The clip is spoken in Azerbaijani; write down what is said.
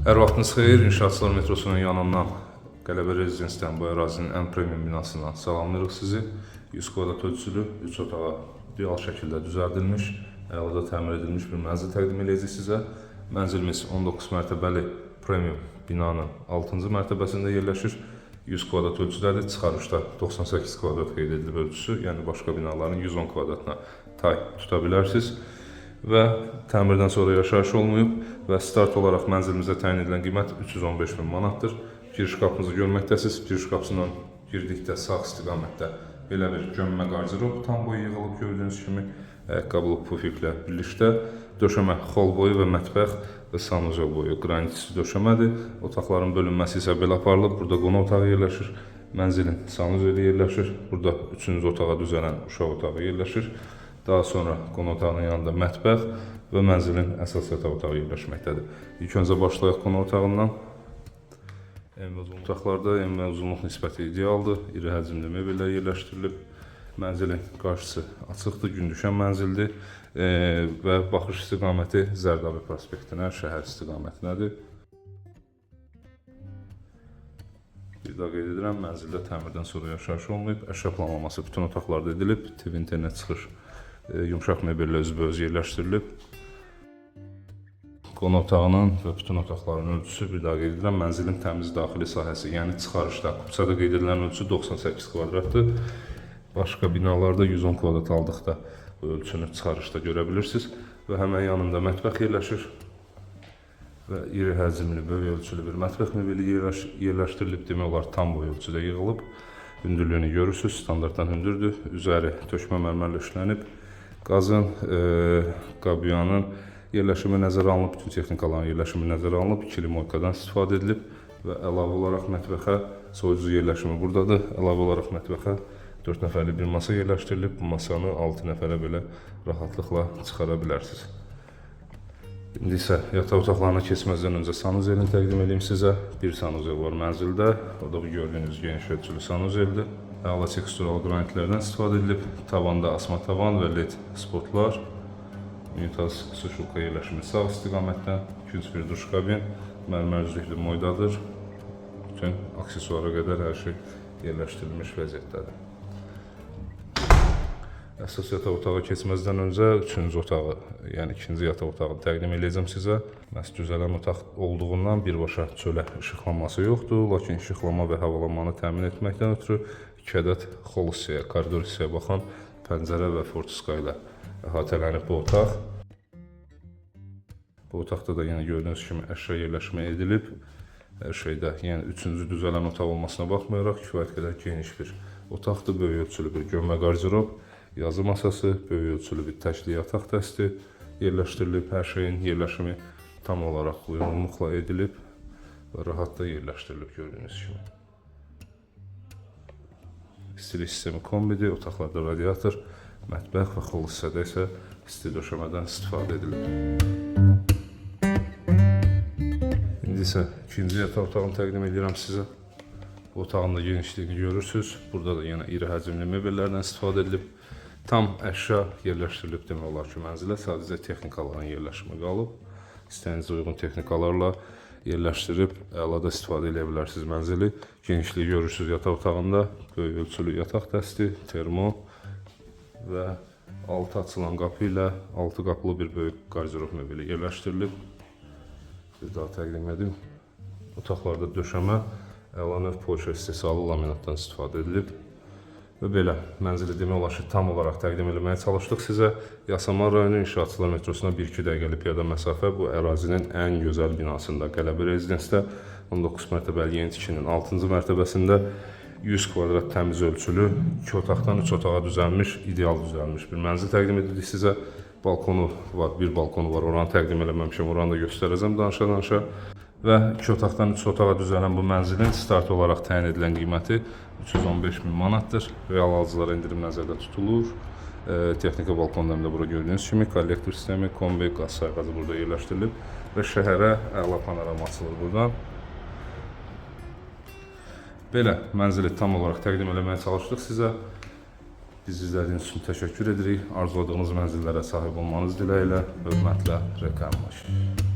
Hər vaxtınız xeyir, İnşaatçılar metrosunun yanından Qələbə Rezidensidən bu ərazinin ən premium binasından salamlayırıq sizi. 100 kvadrat ölçülü, 3 otağa ideal şəkildə düzəldilmiş, əlada təmir edilmiş bir mənzil təqdim edəcəyik sizə. Mənzilimiz 19 mərtəbəli premium binanın 6-cı mərtəbəsində yerləşir. 100 kvadrat ölçüdədir, çıxarışda 98 kvadrat qeyd edilib ölçüsü, yəni başqa binaların 110 kvadratına tay tuta bilərsiniz. Və təmirdən sonra yaşayış olmayıb və start olaraq mənzilimizə təyin edilən qiymət 315 min manatdır. Giriş qapımızı görməkdəsiniz. Giriş qapısından girdikdə sağ istiqamətdə belə bir gömmə qardirob tam boyu yığılıb gördüyünüz kimi ayaqqabılı pufiklə birlikdə döşəmə xol boyu və mətbəx və sanuzel boyu qranitli döşəmədir. Otaqların bölünməsi isə belə aparılıb. Burada qonaq otağı yerləşir. Mənzilin sanuzeli yerləşir. Burada 3-cü otağa düzələn uşaq otağı yerləşir. Daha sonra qonaq otağının yanında mətbəx və mənzilin əsas yataq otağı yerləşməkdədir. İlk öncə başlayaq qonaq otağından. En və uzunluq otaqlarda en və uzunluq nisbəti idealdır. İri həcmli mebellər yerləşdirilib. Mənzilin qarşısı açıqdır, gün düşən mənzildir və baxış istiqaməti Zərdabi prospektinə, şəhər istiqamətindədir. Bir daha qeyd edirəm, mənzildə təmirdən sonra yaşayış olmayıb, əşya planlaması bütün otaqlarda edilib, TV internet çıxış yumşaq mebellə üzbəüz yerləşdirilib. Qonaq otağının və bütün otaqların ölçüsü bir daha qeyd edirəm, mənzilin təmiz daxili sahəsi, yəni çıxarışda, kupçada qeyd edilən ölçü 98 kvadratdır. Başqa binalarda 110 kvadrat aldıqda bu ölçünü çıxarışda görə bilirsiniz və həmən yanında mətbəx yerləşir və iri həcmli, böyük ölçülü bir mətbəx mebeli yerləşdirilib, demək olar tam boy ölçüdə yığılıb. Hündürlüyünü görürsünüz, standartdan hündürdür, üzəri tökmə mərmərlə işlənib. Qazın, qabiyanın yerləşimi nəzərə alınıb, bütün texnikaların yerləşimi nəzərə alınıb, ikili moykadan istifadə edilib və əlavə olaraq mətbəxə soyucu yerləşimi buradadır. Əlavə olaraq mətbəxə 4 nəfərli bir masa yerləşdirilib, bu masanı 6 nəfərə belə rahatlıqla çıxara bilərsiniz. İndi isə yataq otaqlarına keçməzdən öncə sanuzelini təqdim edeyim sizə. Bir sanuzel var mənzildə, o da bu gördüyünüz geniş ölçülü sanuzeldir. Əla tekstural qranitlərdən istifadə edilib, tavanda asma tavan və led spotlar. Unitaz suşulka yerləşimi sağ istiqamətdən, 200 bir duş kabin, mərmər üzlüklü moydadır. Bütün aksesuara qədər hər şey yerləşdirilmiş vəziyyətdədir. Əsas yataq otağa keçməzdən öncə 3-cü otağı, yəni 2-ci yataq otağı təqdim edəcəm sizə. Məhz düzələn otaq olduğundan birbaşa çölə işıqlanması yoxdur, lakin işıqlama və havalanmanı təmin etməkdən ötürü 2 ədəd xol hissəyə, koridor hissəyə baxan pəncərə və fortiska ilə əhatələnib bu otaq. Bu otaqda da yenə gördüyünüz kimi əşya yerləşmə edilib. Hər şeydə, yəni 3-cü düzələn otaq olmasına baxmayaraq kifayət qədər geniş bir otaqdır, böyük ölçülü bir gömmə qardirob. Yazı masası, böyük ölçülü bir təkli yataq dəsti yerləşdirilib. Hər şeyin yerləşimi tam olaraq uyğunluqla edilib və rahat da yerləşdirilib gördüyünüz kimi. İstilik sistemi kombidir, otaqlarda radiator, mətbəx və xol hissədə isə isti döşəmədən istifadə edilib. İndi isə ikinci yataq otağını təqdim edirəm sizə. Bu otağın da genişliyini görürsünüz. Burada da yenə iri həcmli mebellərdən istifadə edilib. Tam əşya yerləşdirilib demək olar ki, mənzilə sadəcə texnikaların yerləşimi qalıb. İstəyinizə uyğun texnikalarla yerləşdirib əlada istifadə edə bilərsiniz mənzili. Genişliyi görürsünüz yataq otağında. Böyük ölçülü yataq dəsti, termo və altı açılan qapı ilə 6 qapılı bir böyük qardirob mebeli yerləşdirilib. Bir daha təqdim edim. Otaqlarda döşəmə, əla növ polşa istehsalı laminatdan istifadə edilib. Və belə, mənzili demək olar ki, tam olaraq təqdim etməyə çalışdıq sizə. Yasamal rayonu İnşaatçılar metrosuna 1-2 dəqiqəlik piyada məsafə bu ərazinin ən gözəl binasında, Qələbə Rezidensidə 19 mərtəbəli yeni tikinin 6-cı mərtəbəsində 100 kvadrat təmiz ölçülü, 2 otaqdan 3 otağa düzəlmiş, ideal düzəlmiş bir mənzil təqdim edirik sizə. Balkonu var, bir balkonu var, oranı təqdim eləməmişəm, oranı da göstərəcəm danışa-danışa. Və 2 otaqdan 3 otağa düzələn bu mənzilin start olaraq təyin edilən qiyməti 315 min manatdır. Real alıcılara indirim nəzərdə tutulur. Texnika balkonlarında da bura gördüyünüz kimi kollektor sistemi, kombi, qaz sayğacı burada yerləşdirilib və şəhərə əla panorama açılır buradan. Belə mənzili tam olaraq təqdim etməyə çalışdıq sizə. Bizi izlədiyiniz üçün təşəkkür edirik. Arzuladığınız mənzillərə sahib olmanız diləyilə, hörmətlə, Rekam Maşın.